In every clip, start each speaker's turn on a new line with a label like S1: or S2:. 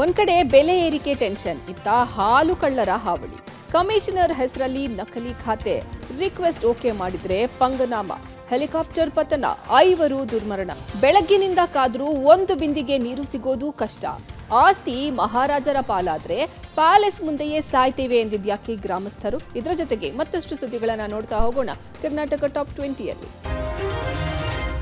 S1: ಒಂದ್ ಕಡೆ ಬೆಲೆ ಏರಿಕೆ ಟೆನ್ಷನ್, ಇತ್ತ ಹಾಲು ಕಳ್ಳರ ಹಾವಳಿ. ಕಮಿಷನರ್ ಹೆಸರಲ್ಲಿ ನಕಲಿ ಖಾತೆ, ರಿಕ್ವೆಸ್ಟ್ ಓಕೆ ಮಾಡಿದ್ರೆ ಪಂಗನಾಮ, ಹೆಲಿಕಾಪ್ಟರ್ ಪತನ, 5 ದುರ್ಮರಣ. ಬೆಳಗ್ಗಿನಿಂದ ಕಾದ್ರೂ ಒಂದು ಬಿಂದಿಗೆ ನೀರು ಸಿಗೋದು ಕಷ್ಟ. ಆಸ್ತಿ ಮಹಾರಾಜರ ಪಾಲಾದ್ರೆ ಪ್ಯಾಲೇಸ್ ಮುಂದೆಯೇ ಸಾಯ್ತೇವೆ ಎಂದಿದ್ಯಾಕೆ ಗ್ರಾಮಸ್ಥರು? ಇದರ ಜೊತೆಗೆ ಮತ್ತಷ್ಟು ಸುದ್ದಿಗಳನ್ನ ನೋಡ್ತಾ ಹೋಗೋಣ ಕರ್ನಾಟಕ ಟಾಪ್ 20ಯಲ್ಲಿ.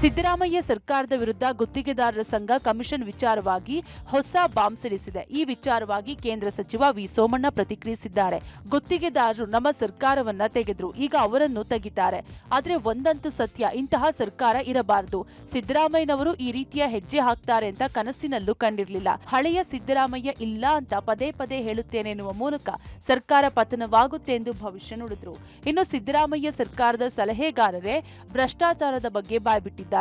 S2: ಸಿದ್ದರಾಮಯ್ಯ ಸರ್ಕಾರದ ವಿರುದ್ಧ ಗುತ್ತಿಗೆದಾರರ ಸಂಘ ಕಮಿಷನ್ ವಿಚಾರವಾಗಿ ಹೊಸ ಬಾಂಬ್ ಸಿಡಿಸಿದೆ. ಈ ವಿಚಾರವಾಗಿ ಕೇಂದ್ರ ಸಚಿವ ವಿ ಸೋಮಣ್ಣ ಪ್ರತಿಕ್ರಿಯಿಸಿದ್ದಾರೆ. ಗುತ್ತಿಗೆದಾರರು ನಮ್ಮ ಸರ್ಕಾರವನ್ನ ತೆಗೆದ್ರು, ಈಗ ಅವರನ್ನು ತೆಗಿತಾರೆ. ಆದ್ರೆ ಒಂದಂತೂ ಸತ್ಯ, ಇಂತಹ ಸರ್ಕಾರ ಇರಬಾರದು. ಸಿದ್ದರಾಮಯ್ಯನವರು ಈ ರೀತಿಯ ಹೆಜ್ಜೆ ಹಾಕ್ತಾರೆ ಅಂತ ಕನಸಿನಲ್ಲೂ ಕಂಡಿರಲಿಲ್ಲ. ಹಳೆಯ ಸಿದ್ದರಾಮಯ್ಯ ಇಲ್ಲ ಅಂತ ಪದೇ ಪದೇ ಹೇಳುತ್ತೇನೆ ಎನ್ನುವ ಮೂಲಕ ಸರ್ಕಾರ ಪತನವಾಗುತ್ತೆ ಎಂದು ಭವಿಷ್ಯ ನುಡಿದ್ರು. ಇನ್ನು ಸಿದ್ದರಾಮಯ್ಯ ಸರ್ಕಾರದ ಸಲಹೆಗಾರರೇ ಭ್ರಷ್ಟಾಚಾರದ ಬಗ್ಗೆ ಬಾಯ್ಬಿಟ್ಟಿದ್ದಾರೆ.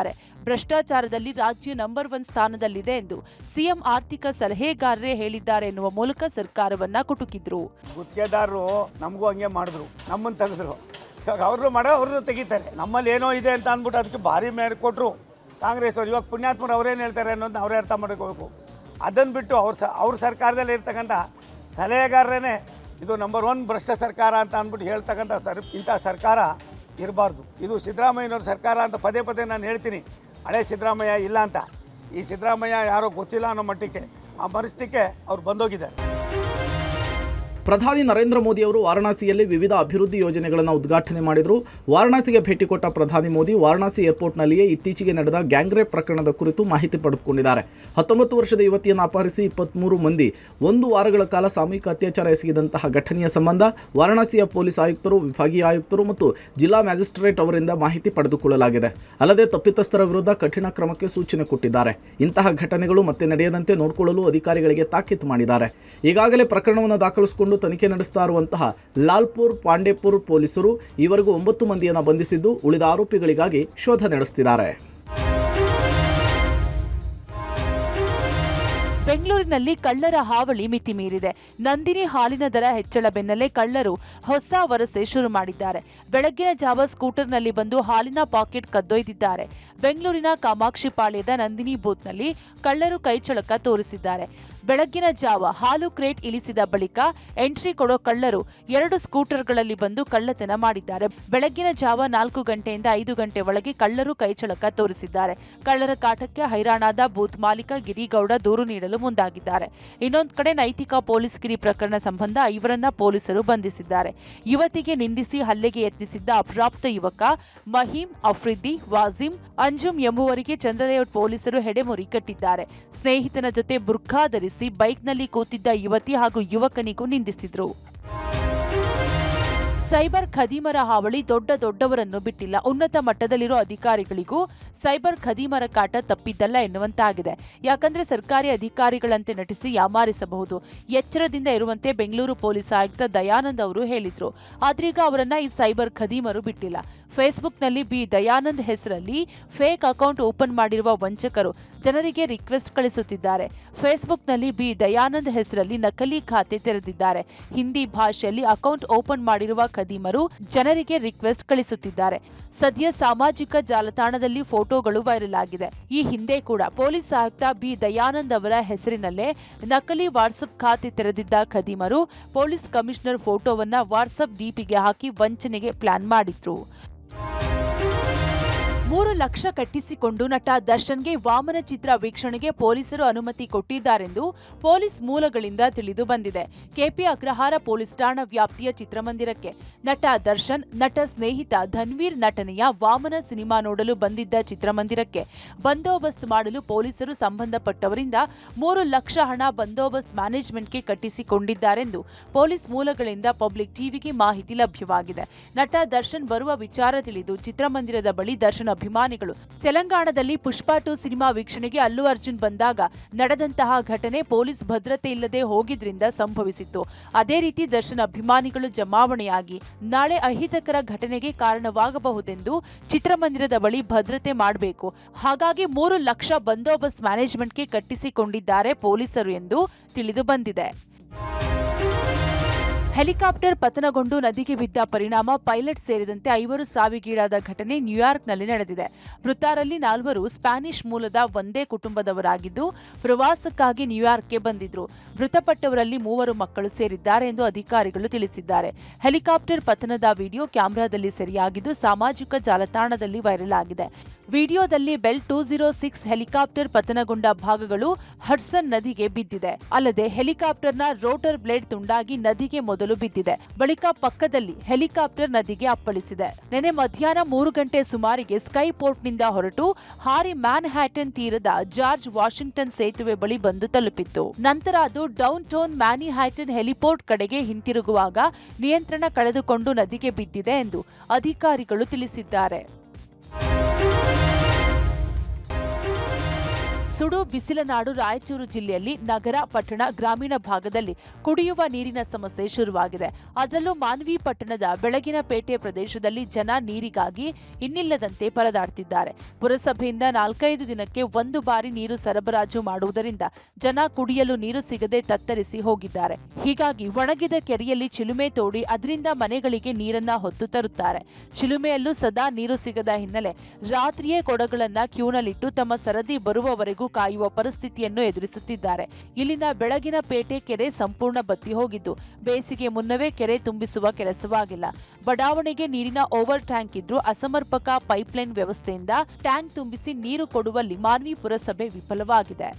S2: ಭ್ರಷ್ಟಾಚಾರದಲ್ಲಿ ರಾಜ್ಯ ನಂಬರ್ 1 ಸ್ಥಾನದಲ್ಲಿದೆ ಎಂದು ಸಿಎಂ ಆರ್ಥಿಕ ಸಲಹೆಗಾರರೇ ಹೇಳಿದ್ದಾರೆ ಎನ್ನುವ ಮೂಲಕ ಸರ್ಕಾರವನ್ನ ಕುಟುಕಿದ್ರು.
S3: ಗುತ್ತಿಗೆದಾರರು ನಮಗೂ ಹಂಗೆ ಮಾಡಿದ್ರು, ನಮ್ಮನ್ನು ತೆಗೆದ್ರು. ಇವಾಗ ಅವ್ರನ್ನೂ ತೆಗಿತಾರೆ. ನಮ್ಮಲ್ಲಿ ಏನೋ ಇದೆ ಅಂತ ಅಂದ್ಬಿಟ್ಟು ಅದಕ್ಕೆ ಭಾರಿ ಮೇಲೆ ಕೊಟ್ಟರು ಕಾಂಗ್ರೆಸ್ ಅವರು. ಇವಾಗ ಪುಣ್ಯಾತ್ಮರು ಅವ್ರೇನು ಹೇಳ್ತಾರೆ ಅನ್ನೋದನ್ನ ಅವರೇ ಅರ್ಥ ಮಾಡ್ಕೋಬೇಕು. ಅದನ್ನು ಬಿಟ್ಟು ಅವ್ರ ಸರ್ಕಾರದಲ್ಲಿ ಇರ್ತಕ್ಕಂಥ ಸಲಹೆಗಾರರೇ ಇದು ನಂಬರ್ 1 ಭ್ರಷ್ಟ ಸರ್ಕಾರ ಅಂತ ಅಂದ್ಬಿಟ್ಟು ಹೇಳ್ತಕ್ಕಂಥ ಇಂಥ ಸರ್ಕಾರ ಇರಬಾರ್ದು. ಇದು ಸಿದ್ದರಾಮಯ್ಯನವ್ರ ಸರ್ಕಾರ ಅಂತ ಪದೇ ಪದೇ ನಾನು ಹೇಳ್ತೀನಿ. ಹಳೆ ಸಿದ್ದರಾಮಯ್ಯ ಇಲ್ಲ ಅಂತ, ಈ ಸಿದ್ದರಾಮಯ್ಯ ಯಾರೋ ಗೊತ್ತಿಲ್ಲ ಅನ್ನೋ ಮಟ್ಟಕ್ಕೆ ಆ ಮನಸ್ಥಿತಿಗೆ ಅವ್ರು ಬಂದೋಗಿದ್ದಾರೆ.
S4: ಪ್ರಧಾನಿ ನರೇಂದ್ರ ಮೋದಿ ಅವರು ವಾರಣಾಸಿಯಲ್ಲಿ ವಿವಿಧ ಅಭಿವೃದ್ಧಿ ಯೋಜನೆಗಳನ್ನು ಉದ್ಘಾಟನೆ ಮಾಡಿದರು. ವಾರಣಾಸಿಗೆ ಭೇಟಿ ಕೊಟ್ಟ ಪ್ರಧಾನಿ ಮೋದಿ ವಾರಣಾಸಿ ಏರ್ಪೋರ್ಟ್ನಲ್ಲಿಯೇ ಇತ್ತೀಚೆಗೆ ನಡೆದ ಗ್ಯಾಂಗ್ ರೇಪ್ ಪ್ರಕರಣದ ಕುರಿತು ಮಾಹಿತಿ ಪಡೆದುಕೊಂಡಿದ್ದಾರೆ. 19 ವರ್ಷದ ಯುವತಿಯನ್ನು ಅಪಹರಿಸಿ 23 ಮಂದಿ 1 ವಾರಗಳ ಕಾಲ ಸಾಮೂಹಿಕ ಅತ್ಯಾಚಾರ ಎಸಗಿದಂತಹ ಘಟನೆಯ ಸಂಬಂಧ ವಾರಣಾಸಿಯ ಪೊಲೀಸ್ ಆಯುಕ್ತರು, ವಿಭಾಗೀಯ ಆಯುಕ್ತರು ಮತ್ತು ಜಿಲ್ಲಾ ಮ್ಯಾಜಿಸ್ಟ್ರೇಟ್ ಅವರಿಂದ ಮಾಹಿತಿ ಪಡೆದುಕೊಳ್ಳಲಾಗಿದೆ. ಅಲ್ಲದೆ ತಪ್ಪಿತಸ್ಥರ ವಿರುದ್ಧ ಕಠಿಣ ಕ್ರಮಕ್ಕೆ ಸೂಚನೆ ಕೊಟ್ಟಿದ್ದಾರೆ. ಇಂತಹ ಘಟನೆಗಳು ಮತ್ತೆ ನಡೆಯದಂತೆ ನೋಡಿಕೊಳ್ಳಲು ಅಧಿಕಾರಿಗಳಿಗೆ ತಾಕೀತು ಮಾಡಿದ್ದಾರೆ. ಈಗಾಗಲೇ ಪ್ರಕರಣವನ್ನು ದಾಖಲಿಸಿಕೊಂಡು ತನಿಖೆ ನಡೆಸ್ತಾ ಇರುವಂತಹ ಲಾಲ್ಪುರ್ ಪಾಂಡೇಪುರ್ ಪೊಲೀಸರು ಈವರೆಗೂ 9 ಮಂದಿಯನ್ನು ಬಂಧಿಸಿದ್ದು ಉಳಿದ ಆರೋಪಿಗಳಿಗಾಗಿ ಶೋಧ ನಡೆಸುತ್ತಿದ್ದಾರೆ.
S2: ಬೆಂಗಳೂರಿನಲ್ಲಿ ಕಳ್ಳರ ಹಾವಳಿ ಮಿತಿ ಮೀರಿದೆ. ನಂದಿನಿ ಹಾಲಿನ ದರ ಹೆಚ್ಚಳ ಬೆನ್ನಲ್ಲೇ ಕಳ್ಳರು ಹೊಸ ವರಸೆ ಶುರು ಮಾಡಿದ್ದಾರೆ. ಬೆಳಗ್ಗಿನ ಜಾವ ಸ್ಕೂಟರ್ನಲ್ಲಿ ಬಂದು ಹಾಲಿನ ಪಾಕೆಟ್ ಕದ್ದೊಯ್ದಿದ್ದಾರೆ. ಬೆಂಗಳೂರಿನ ಕಾಮಾಕ್ಷಿ ಪಾಳ್ಯದ ನಂದಿನಿ ಬೂತ್ನಲ್ಲಿ ಕಳ್ಳರು ಕೈಚಳಕ ತೋರಿಸಿದ್ದಾರೆ. ಬೆಳಗ್ಗಿನ ಜಾವ ಹಾಲು ಕ್ರೇಟ್ ಇಳಿಸಿದ ಬಳಿಕ ಎಂಟ್ರಿ ಕೊಡೋ ಕಳ್ಳರು 2 ಸ್ಕೂಟರ್ಗಳಲ್ಲಿ ಬಂದು ಕಳ್ಳತನ ಮಾಡಿದ್ದಾರೆ. ಬೆಳಗ್ಗಿನ ಜಾವ 4 ಗಂಟೆಯಿಂದ 5 ಗಂಟೆ ಒಳಗೆ ಕಳ್ಳರು ಕೈಚಳಕ ತೋರಿಸಿದ್ದಾರೆ. ಕಳ್ಳರ ಕಾಟಕ್ಕೆ ಹೈರಾಣಾದ ಬೂತ್ ಮಾಲೀಕ ಗಿರಿಗೌಡ ದೂರು ನೀಡಲು ಮುಂದಾಗಿದ್ದಾರೆ. ಇನ್ನೊಂದು ಕಡೆ ನೈತಿಕ ಪೊಲೀಸ್ಗಿರಿ ಪ್ರಕರಣ ಸಂಬಂಧ ಇವರನ್ನ ಪೊಲೀಸರು ಬಂಧಿಸಿದ್ದಾರೆ. ಯುವತಿಗೆ ನಿಂದಿಸಿ ಹಲ್ಲೆಗೆ ಯತ್ನಿಸಿದ್ದ ಅಪ್ರಾಪ್ತ ಯುವಕ ಮಹೀಂ ಅಫ್ರಿದಿ, ವಾಜಿಂ, ಅಂಜುಮ್ ಎಂಬುವರಿಗೆ ಚಂದ್ರಲೇಔಟ್ ಪೊಲೀಸರು ಹೆಡೆಮುರಿ ಕಟ್ಟಿದ್ದಾರೆ. ಸ್ನೇಹಿತನ ಜೊತೆ ಬುರ್ಖಾ ಧರಿಸಿ ಬೈಕ್ನಲ್ಲಿ ಕೂತಿದ್ದ ಯುವತಿ ಹಾಗೂ ಯುವಕನಿಗೂ ನಿಂದಿಸಿದ್ರು. ಸೈಬರ್ ಖದೀಮರ ಹಾವಳಿ ದೊಡ್ಡವರನ್ನು ಬಿಟ್ಟಿಲ್ಲ. ಉನ್ನತ ಮಟ್ಟದಲ್ಲಿರೋ ಅಧಿಕಾರಿಗಳಿಗೂ ಸೈಬರ್ ಖದೀಮರ ಕಾಟ ತಪ್ಪಿದ್ದಲ್ಲ ಎನ್ನುವಂತಾಗಿದೆ. ಯಾಕಂದ್ರೆ ಸರ್ಕಾರಿ ಅಧಿಕಾರಿಗಳಂತೆ ನಟಿಸಿ ಯಾಮಾರಿಸಬಹುದು. ಎಚ್ಚರದಿಂದ ಇರುವಂತೆ ಬೆಂಗಳೂರು ಪೊಲೀಸ್ ಆಯುಕ್ತ ದಯಾನಂದ್ ಅವರು ಹೇಳಿದ್ರು. ಆದ್ರೀಗ ಅವರನ್ನ ಈ ಸೈಬರ್ ಖದೀಮರು ಬಿಟ್ಟಿಲ್ಲ. ಫೇಸ್ಬುಕ್ನಲ್ಲಿ ಬಿ ದಯಾನಂದ್ ಹೆಸರಲ್ಲಿ ಫೇಕ್ ಅಕೌಂಟ್ ಓಪನ್ ಮಾಡಿರುವ ವಂಚಕರು ಜನರಿಗೆ ರಿಕ್ವೆಸ್ಟ್ ಕಳಿಸುತ್ತಿದ್ದಾರೆ. ಫೇಸ್ಬುಕ್ನಲ್ಲಿ ಬಿ ದಯಾನಂದ್ ಹೆಸರಲ್ಲಿ ನಕಲಿ ಖಾತೆ ತೆರೆದಿದ್ದಾರೆ. ಹಿಂದಿ ಭಾಷೆಯಲ್ಲಿ ಅಕೌಂಟ್ ಓಪನ್ ಮಾಡಿರುವ ಖದೀಮರು ಜನರಿಗೆ ರಿಕ್ವೆಸ್ಟ್ ಕಳಿಸುತ್ತಿದ್ದಾರೆ. ಸದ್ಯ ಸಾಮಾಜಿಕ ಜಾಲತಾಣದಲ್ಲಿ ಫೋಟೋಗಳು ವೈರಲ್ ಆಗಿದೆ. ಈ ಹಿಂದೆ ಕೂಡ ಪೊಲೀಸ್ ಆಯುಕ್ತ ಬಿ ದಯಾನಂದ್ ಅವರ ಹೆಸರಿನಲ್ಲೇ ನಕಲಿ ವಾಟ್ಸಪ್ ಖಾತೆ ತೆರೆದಿದ್ದ ಖದೀಮರು ಪೊಲೀಸ್ ಕಮಿಷನರ್ ಫೋಟೋವನ್ನ ವಾಟ್ಸಪ್ ಡಿಪಿಗೆ ಹಾಕಿ ವಂಚನೆಗೆ ಪ್ಲಾನ್ ಮಾಡಿದ್ರು. 3 ಲಕ್ಷ ಕಟ್ಟಿಸಿಕೊಂಡು ನಟ ದರ್ಶನ್ಗೆ ವಾಮನ ಚಿತ್ರ ವೀಕ್ಷಣೆಗೆ ಪೊಲೀಸರು ಅನುಮತಿ ಕೊಟ್ಟಿದ್ದಾರೆಂದು ಪೊಲೀಸ್ ಮೂಲಗಳಿಂದ ತಿಳಿದು ಬಂದಿದೆ. ಕೆಪಿ ಅಗ್ರಹಾರ ಪೊಲೀಸ್ ಠಾಣಾ ವ್ಯಾಪ್ತಿಯ ಚಿತ್ರಮಂದಿರಕ್ಕೆ ನಟ ದರ್ಶನ್, ನಟ ಸ್ನೇಹಿತ ಧನ್ವೀರ್ ನಟನೆಯ ವಾಮನ ಸಿನಿಮಾ ನೋಡಲು ಬಂದಿದ್ದ ಚಿತ್ರಮಂದಿರಕ್ಕೆ ಬಂದೋಬಸ್ತ್ ಮಾಡಲು ಪೊಲೀಸರು ಸಂಬಂಧಪಟ್ಟವರಿಂದ 3 ಲಕ್ಷ ಹಣ ಬಂದೋಬಸ್ತ್ ಮ್ಯಾನೇಜ್ಮೆಂಟ್ಗೆ ಕಟ್ಟಿಸಿಕೊಂಡಿದ್ದಾರೆಂದು ಪೊಲೀಸ್ ಮೂಲಗಳಿಂದ ಪಬ್ಲಿಕ್ ಟಿವಿಗೆ ಮಾಹಿತಿ ಲಭ್ಯವಾಗಿದೆ. ನಟ ದರ್ಶನ್ ಬರುವ ವಿಚಾರ ತಿಳಿದು ಚಿತ್ರಮಂದಿರದ ಬಳಿ ದರ್ಶನ್ ಅಭಿಮಾನಿಗಳು ತೆಲಂಗಾಣದಲ್ಲಿ ಪುಷ್ಪ 2 ಸಿನಿಮಾ ವೀಕ್ಷಣೆಗೆ ಅಲ್ಲು ಅರ್ಜುನ್ ಬಂದಾಗ ನಡೆದಂತಹ ಘಟನೆ ಪೊಲೀಸ್ ಭದ್ರತೆ ಇಲ್ಲದೆ ಹೋಗಿದ್ರಿಂದ ಸಂಭವಿಸಿತ್ತು. ಅದೇ ರೀತಿ ದರ್ಶನ್ ಅಭಿಮಾನಿಗಳು ಜಮಾವಣೆಯಾಗಿ ನಾಳೆ ಅಹಿತಕರ ಘಟನೆಗೆ ಕಾರಣವಾಗಬಹುದೆಂದು ಚಿತ್ರಮಂದಿರದ ಬಳಿ ಭದ್ರತೆ ಮಾಡಬೇಕು. ಹಾಗಾಗಿ 3 ಲಕ್ಷ ಬಂದೋಬಸ್ತ್ ಮ್ಯಾನೇಜ್ಮೆಂಟ್ಗೆ ಕಟ್ಟಿಸಿಕೊಂಡಿದ್ದಾರೆ ಪೊಲೀಸರು ಎಂದು ತಿಳಿದು ಬಂದಿದೆ. ಹೆಲಿಕಾಪ್ಟರ್ ಪತನಗೊಂಡು ನದಿಗೆ ಬಿದ್ದ ಪರಿಣಾಮ ಪೈಲಟ್ ಸೇರಿದಂತೆ 5 ಸಾವಿಗೀಡಾದ ಘಟನೆ ನ್ಯೂಯಾರ್ಕ್ನಲ್ಲಿ ನಡೆದಿದೆ. ಮೃತರಲ್ಲಿ 4 ಸ್ಪ್ಯಾನಿಷ್ ಮೂಲದ ಒಂದೇ ಕುಟುಂಬದವರಾಗಿದ್ದು ಪ್ರವಾಸಕ್ಕಾಗಿ ನ್ಯೂಯಾರ್ಕ್ಗೆ ಬಂದಿದ್ರು. ಮೃತಪಟ್ಟವರಲ್ಲಿ 3 ಮಕ್ಕಳು ಸೇರಿದ್ದಾರೆ ಎಂದು ಅಧಿಕಾರಿಗಳು ತಿಳಿಸಿದ್ದಾರೆ. ಹೆಲಿಕಾಪ್ಟರ್ ಪತನದ ವಿಡಿಯೋ ಕ್ಯಾಮೆರಾದಲ್ಲಿ ಸೆರೆಯಾಗಿದ್ದು ಸಾಮಾಜಿಕ ಜಾಲತಾಣದಲ್ಲಿ ವೈರಲ್ ಆಗಿದೆ. ವಿಡಿಯೋದಲ್ಲಿ ಬೆಲ್ 206 ಹೆಲಿಕಾಪ್ಟರ್ ಪತನಗೊಂಡ ಭಾಗಗಳು ಹಡ್ಸನ್ ನದಿಗೆ ಬಿದ್ದಿದೆ. ಅಲ್ಲದೆ ಹೆಲಿಕಾಪ್ಟರ್ನ ರೋಟರ್ ಬ್ಲೇಡ್ ತುಂಡಾಗಿ ನದಿಗೆ ಮೊದಲು ಬಿದ್ದಿದೆ. ಬಳಿಕ ಪಕ್ಕದಲ್ಲಿ ಹೆಲಿಕಾಪ್ಟರ್ ನದಿಗೆ ಅಪ್ಪಳಿಸಿದೆ. ನಿನ್ನೆ ಮಧ್ಯಾಹ್ನ 3 ಗಂಟೆ ಸುಮಾರಿಗೆ ಸ್ಕೈ ಪೋರ್ಟ್ನಿಂದ ಹೊರಟು ಹಾರಿ ಮ್ಯಾನ್ಹ್ಯಾಟನ್ ತೀರದ ಜಾರ್ಜ್ ವಾಷಿಂಗ್ಟನ್ ಸೇತುವೆ ಬಳಿ ಬಂದು ತಲುಪಿತ್ತು. ನಂತರ ಅದು ಡೌನ್ ಟೌನ್ ಮ್ಯಾನ್ಹ್ಯಾಟನ್ ಹೆಲಿಪೋರ್ಟ್ ಕಡೆಗೆ ಹಿಂತಿರುಗುವಾಗ ನಿಯಂತ್ರಣ ಕಳೆದುಕೊಂಡು ನದಿಗೆ ಬಿದ್ದಿದೆ ಎಂದು ಅಧಿಕಾರಿಗಳು ತಿಳಿಸಿದ್ದಾರೆ. ಸುಡು ಬಿಸಿಲ ನಾಡು ರಾಯಚೂರು ಜಿಲ್ಲೆಯಲ್ಲಿ ನಗರ, ಪಟ್ಟಣ, ಗ್ರಾಮೀಣ ಭಾಗದಲ್ಲಿ ಕುಡಿಯುವ ನೀರಿನ ಸಮಸ್ಯೆ ಶುರುವಾಗಿದೆ. ಅದರಲ್ಲೂ ಮಾನ್ವಿ ಪಟ್ಟಣದ ಬೆಳಗಿನ ಪೇಟೆ ಪ್ರದೇಶದಲ್ಲಿ ಜನ ನೀರಿಗಾಗಿ ಇನ್ನಿಲ್ಲದಂತೆ ಪರದಾಡ್ತಿದ್ದಾರೆ. ಪುರಸಭೆಯಿಂದ 4-5 ದಿನಕ್ಕೆ 1 ಬಾರಿ ನೀರು ಸರಬರಾಜು ಮಾಡುವುದರಿಂದ ಜನ ಕುಡಿಯಲು ನೀರು ಸಿಗದೆ ತತ್ತರಿಸಿ ಹೋಗಿದ್ದಾರೆ. ಹೀಗಾಗಿ ಒಣಗಿದ ಕೆರೆಯಲ್ಲಿ ಚಿಲುಮೆ ತೋಡಿ ಅದರಿಂದ ಮನೆಗಳಿಗೆ ನೀರನ್ನ ಹೊತ್ತು ತರುತ್ತಾರೆ. ಚಿಲುಮೆಯಲ್ಲೂ ಸದಾ ನೀರು ಸಿಗದ ಹಿನ್ನೆಲೆ ರಾತ್ರಿಯೇ ಕೊಡಗಳನ್ನ ಕ್ಯೂನಲ್ಲಿಟ್ಟು ತಮ್ಮ ಸರದಿ ಬರುವವರೆಗೂ ಕಾಯುವ ಪರಿಸ್ಥಿತಿಯನ್ನು ಎದುರಿಸುತ್ತಿದ್ದಾರೆ. ಇಲ್ಲಿನ ಬೆಳಗಿನ ಪೇಟೆ ಕೆರೆ ಸಂಪೂರ್ಣ ಬತ್ತಿ ಹೋಗಿದ್ದು ಬೇಸಿಗೆ ಮುನ್ನವೇ ಕೆರೆ ತುಂಬಿಸುವ ಕೆಲಸವಾಗಿಲ್ಲ. ಬಡಾವಣೆಗೆ ನೀರಿನ ಓವರ್ ಟ್ಯಾಂಕ್ ಇದ್ರೂ ಅಸಮರ್ಪಕ ಪೈಪ್ಲೈನ್ ವ್ಯವಸ್ಥೆಯಿಂದ ಟ್ಯಾಂಕ್ ತುಂಬಿಸಿ ನೀರು ಕೊಡುವಲ್ಲಿ ಮಾನ್ವಿ ಪುರಸಭೆ ವಿಫಲವಾಗಿದೆ.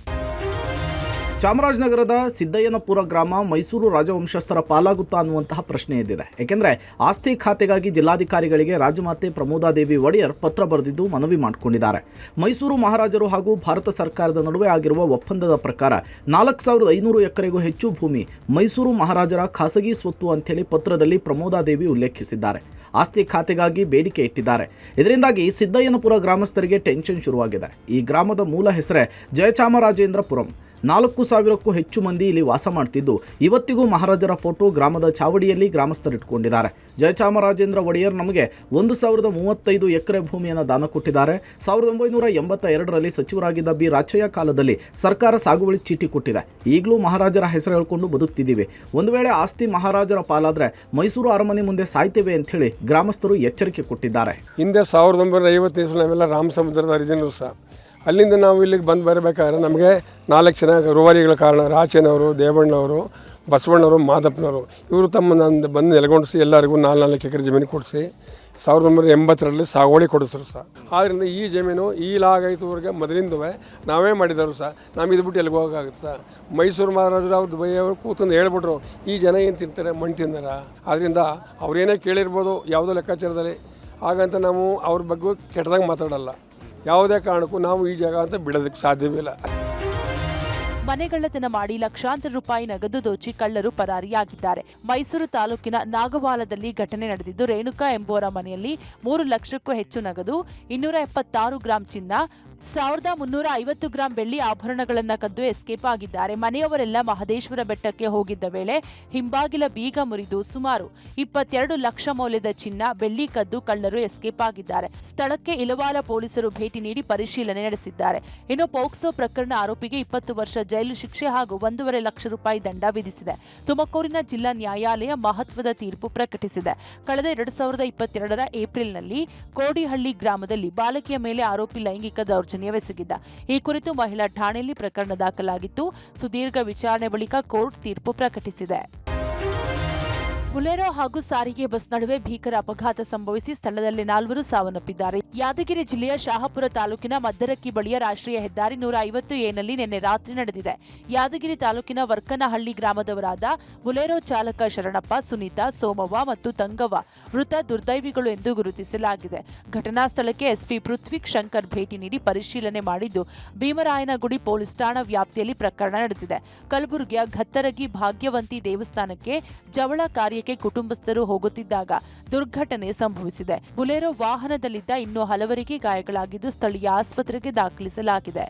S4: ಚಾಮರಾಜನಗರದ ಸಿದ್ದಯ್ಯನಪುರ ಗ್ರಾಮ ಮೈಸೂರು ರಾಜವಂಶಸ್ಥರ ಪಾಲಾಗುತ್ತಾ ಅನ್ನುವಂತಹ ಪ್ರಶ್ನೆ ಎದ್ದಿದೆ. ಏಕೆಂದರೆ ಆಸ್ತಿ ಖಾತೆಗಾಗಿ ಜಿಲ್ಲಾಧಿಕಾರಿಗಳಿಗೆ ರಾಜಮಾತೆ ಪ್ರಮೋದಾದೇವಿ ಒಡೆಯರ್ ಪತ್ರ ಬರೆದಿದ್ದು ಮನವಿ ಮಾಡಿಕೊಂಡಿದ್ದಾರೆ. ಮೈಸೂರು ಮಹಾರಾಜರು ಹಾಗೂ ಭಾರತ ಸರ್ಕಾರದ ನಡುವೆ ಆಗಿರುವ ಒಪ್ಪಂದದ ಪ್ರಕಾರ 4500 ಎಕರೆಗೂ ಹೆಚ್ಚು ಭೂಮಿ ಮೈಸೂರು ಮಹಾರಾಜರ ಖಾಸಗಿ ಸ್ವತ್ತು ಅಂಥೇಳಿ ಪತ್ರದಲ್ಲಿ ಪ್ರಮೋದಾದೇವಿ ಉಲ್ಲೇಖಿಸಿದ್ದಾರೆ. ಆಸ್ತಿ ಖಾತೆಗಾಗಿ ಬೇಡಿಕೆ ಇಟ್ಟಿದ್ದಾರೆ. ಇದರಿಂದಾಗಿ ಸಿದ್ದಯ್ಯನಪುರ ಗ್ರಾಮಸ್ಥರಿಗೆ ಟೆನ್ಷನ್ ಶುರುವಾಗಿದೆ. ಈ ಗ್ರಾಮದ ಮೂಲ ಹೆಸರೇ ಜಯಚಾಮರಾಜೇಂದ್ರಪುರಂ. 4000ಕ್ಕೂ ಹೆಚ್ಚು ಮಂದಿ ಇಲ್ಲಿ ವಾಸ ಮಾಡ್ತಿದ್ದು ಇವತ್ತಿಗೂ ಮಹಾರಾಜರ ಫೋಟೋ ಗ್ರಾಮದ ಚಾವಡಿಯಲ್ಲಿ ಗ್ರಾಮಸ್ಥರಿಟ್ಕೊಂಡಿದ್ದಾರೆ. ಜಯಚಾಮರಾಜೇಂದ್ರ ಒಡೆಯರ್ ನಮಗೆ 1035 ಎಕರೆ ಭೂಮಿಯನ್ನು ದಾನ ಕೊಟ್ಟಿದ್ದಾರೆ. 1982ರಲ್ಲಿ ಸಚಿವರಾಗಿದ್ದ ಬಿ ರಾಚಯ್ಯ ಕಾಲದಲ್ಲಿ ಸರ್ಕಾರ ಸಾಗುವಳಿ ಚೀಟಿ ಕೊಟ್ಟಿದೆ. ಈಗಲೂ ಮಹಾರಾಜರ ಹೆಸರು ಹೇಳ್ಕೊಂಡು ಬದುಕ್ತಿದ್ದೀವಿ. ಒಂದು ವೇಳೆ ಆಸ್ತಿ ಮಹಾರಾಜರ ಪಾಲಾದ್ರೆ ಮೈಸೂರು ಅರಮನೆ ಮುಂದೆ ಸಾಯ್ತೇವೆ ಅಂಥೇಳಿ ಗ್ರಾಮಸ್ಥರು ಎಚ್ಚರಿಕೆ ಕೊಟ್ಟಿದ್ದಾರೆ.
S5: ಹಿಂದೆ 1950 ನಾವೆಲ್ಲ ರಾಮಸಮುದ್ರದ ಹರಿಜನರು ಸಹ ಅಲ್ಲಿಂದ ನಾವು ಇಲ್ಲಿಗೆ ಬಂದು ಬರಬೇಕಾದ್ರೆ ನಮಗೆ 4 ಜನ ರೂವಾರಿಗಳ ಕಾರಣ ರಾಚನವರು, ದೇವಣ್ಣವರು, ಬಸವಣ್ಣವರು, ಮಾದಪ್ಪನವರು ಇವರು ತಮ್ಮ ಬಂದು ನೆಲೆಗೊಂಡಿಸಿ ಎಲ್ಲರಿಗೂ 4 ಎಕರೆ ಜಮೀನು ಕೊಡಿಸಿ 1982ರಲ್ಲಿ ಸಾಗುವಳಿ ಕೊಡಿಸಿದ್ರು ಸಹ. ಆದ್ದರಿಂದ ಈ ಜಮೀನು ಈ ಲಾಗಾಯ್ತುವರೆಗೆ ಮೊದಲಿಂದವೇ ನಾವೇ ಮಾಡಿದರು ಸಹ. ನಾವು ಇದು ಬಿಟ್ಟು ಎಲ್ಲಿಗೆ ಹೋಗೋಕ್ಕಾಗುತ್ತೆ ಸಹ. ಮೈಸೂರು ಮಹಾರಾಜರು ಅವ್ರು ದುಬೈಯವರು ಕೂತಂದು ಹೇಳ್ಬಿಟ್ರು, ಈ ಜನ ಏನು ತಿಂತಾರೆ, ಮಣ್ಣು ತಿಂದಾರ. ಆದ್ದರಿಂದ ಅವ್ರೇನೇ ಕೇಳಿರ್ಬೋದು ಯಾವುದೋ ಲೆಕ್ಕಾಚಾರದಲ್ಲಿ. ಹಾಗಂತ ನಾವು ಅವ್ರ ಬಗ್ಗೆ ಕೆಟ್ಟದಾಗ ಮಾತಾಡಲ್ಲ. ಯಾವುದೇ ಕಾರಣಕ್ಕೂ ನಾವು ಈ ಜಾಗ ಅಂತ ಬಿಡೋದಕ್ಕೆ ಸಾಧ್ಯವಿಲ್ಲ.
S2: ಮನೆಗಳ್ಳತನ ಮಾಡಿ ಲಕ್ಷಾಂತರ ರೂಪಾಯಿ ನಗದು ದೋಚಿ ಕಳ್ಳರು ಪರಾರಿಯಾಗಿದ್ದಾರೆ. ಮೈಸೂರು ತಾಲೂಕಿನ ನಾಗವಾಲದಲ್ಲಿ ಘಟನೆ ನಡೆದಿದ್ದು, ರೇಣುಕಾ ಎಂಬುವರ ಮನೆಯಲ್ಲಿ 3 ಲಕ್ಷಕ್ಕೂ ಹೆಚ್ಚು ನಗದು, 276 ಗ್ರಾಂ ಚಿನ್ನ, 1350 ಗ್ರಾಂ ಬೆಳ್ಳಿ ಆಭರಣಗಳನ್ನು ಕದ್ದು ಎಸ್ಕೇಪ್ ಆಗಿದ್ದಾರೆ. ಮನೆಯವರೆಲ್ಲ ಮಹದೇಶ್ವರ ಬೆಟ್ಟಕ್ಕೆ ಹೋಗಿದ್ದ ವೇಳೆ ಹಿಂಬಾಗಿಲ ಬೀಗ ಮುರಿದು ಸುಮಾರು 22 ಲಕ್ಷ ಮೌಲ್ಯದ ಚಿನ್ನ, ಬೆಳ್ಳಿ ಕದ್ದು ಕಳ್ಳರು ಎಸ್ಕೇಪ್ ಆಗಿದ್ದಾರೆ. ಸ್ಥಳಕ್ಕೆ ಇಲವಾಲ ಪೊಲೀಸರು ಭೇಟಿ ನೀಡಿ ಪರಿಶೀಲನೆ ನಡೆಸಿದ್ದಾರೆ. ಇನ್ನು ಪೋಕ್ಸೋ ಪ್ರಕರಣ ಆರೋಪಿಗೆ 20 ವರ್ಷ ಜೈಲು ಶಿಕ್ಷೆ ಹಾಗೂ 1.5 ಲಕ್ಷ ರೂಪಾಯಿ ದಂಡ ವಿಧಿಸಿದೆ. ತುಮಕೂರಿನ ಜಿಲ್ಲಾ ನ್ಯಾಯಾಲಯ ಮಹತ್ವದ ತೀರ್ಪು ಪ್ರಕಟಿಸಿದೆ. ಕಳೆದ 2022ರ ಏಪ್ರಿಲ್ನಲ್ಲಿ ಕೋಡಿಹಳ್ಳಿ ಗ್ರಾಮದಲ್ಲಿ ಬಾಲಕಿಯ ಮೇಲೆ ಆರೋಪಿ ಲೈಂಗಿಕ ದೌರ್ಜನ್ಯವೆಸಗಿದ್ದ. ಈ ಕುರಿತು ಮಹಿಳಾ ಠಾಣೆಯಲ್ಲಿ ಪ್ರಕರಣ ದಾಖಲಾಗಿತ್ತು. ಸುದೀರ್ಘ ವಿಚಾರಣೆ ಬಳಿಕ ಕೋರ್ಟ್ ತೀರ್ಪು ಪ್ರಕಟಿಸಿದೆ. ಬುಲೆರೋ ಹಾಗೂ ಸಾರಿಗೆ ಬಸ್ ನಡುವೆ ಭೀಕರ ಅಪಘಾತ ಸಂಭವಿಸಿ ಸ್ಥಳದಲ್ಲೇ 4 ಸಾವನ್ನಪ್ಪಿದ್ದಾರೆ. ಯಾದಗಿರಿ ಜಿಲ್ಲೆಯ ಶಹಾಪುರ ತಾಲೂಕಿನ ಮದ್ದರಕ್ಕಿ ಬಳಿಯ ರಾಷ್ಟ್ರೀಯ ಹೆದ್ದಾರಿ 150ಎನಲ್ಲಿ ನಿನ್ನೆ ರಾತ್ರಿ ನಡೆದಿದೆ. ಯಾದಗಿರಿ ತಾಲೂಕಿನ ವರ್ಕನಹಳ್ಳಿ ಗ್ರಾಮದವರಾದ ಬುಲೆರೋ ಚಾಲಕ ಶರಣಪ್ಪ, ಸುನೀತಾ, ಸೋಮವ್ವ ಮತ್ತು ತಂಗವ್ವ ಮೃತ ದುರ್ದೈವಿಗಳು ಎಂದು ಗುರುತಿಸಲಾಗಿದೆ. ಘಟನಾ ಸ್ಥಳಕ್ಕೆ ಎಸ್ಪಿ ಪೃಥ್ವಿ ಶಂಕರ್ ಭೇಟಿ ನೀಡಿ ಪರಿಶೀಲನೆ ಮಾಡಿದ್ದು, ಭೀಮರಾಯನಗುಡಿ ಪೊಲೀಸ್ ಠಾಣಾ ವ್ಯಾಪ್ತಿಯಲ್ಲಿ ಪ್ರಕರಣ ನಡೆದಿದೆ. ಕಲಬುರಗಿಯ ಘತ್ತರಗಿ ಭಾಗ್ಯವಂತಿ ದೇವಸ್ಥಾನಕ್ಕೆ ಜವಳ ಕಾರ್ಯಕ್ಕೆ ಕುಟುಂಬಸ್ಥರು ಹೋಗುತ್ತಿದ್ದಾಗ ದುರ್ಘಟನೆ ಸಂಭವಿಸಿದೆ. ಬುಲೆರೋ ವಾಹನದಲ್ಲಿದ್ದ ಇನ್ನೂ ಹಲವರಿಗೆ ಗಾಯಗಳಾಗಿದ್ದು ಸ್ಥಳೀಯ ಆಸ್ಪತ್ರೆಗೆ ದಾಖಲಿಸಲಾಗಿದೆ.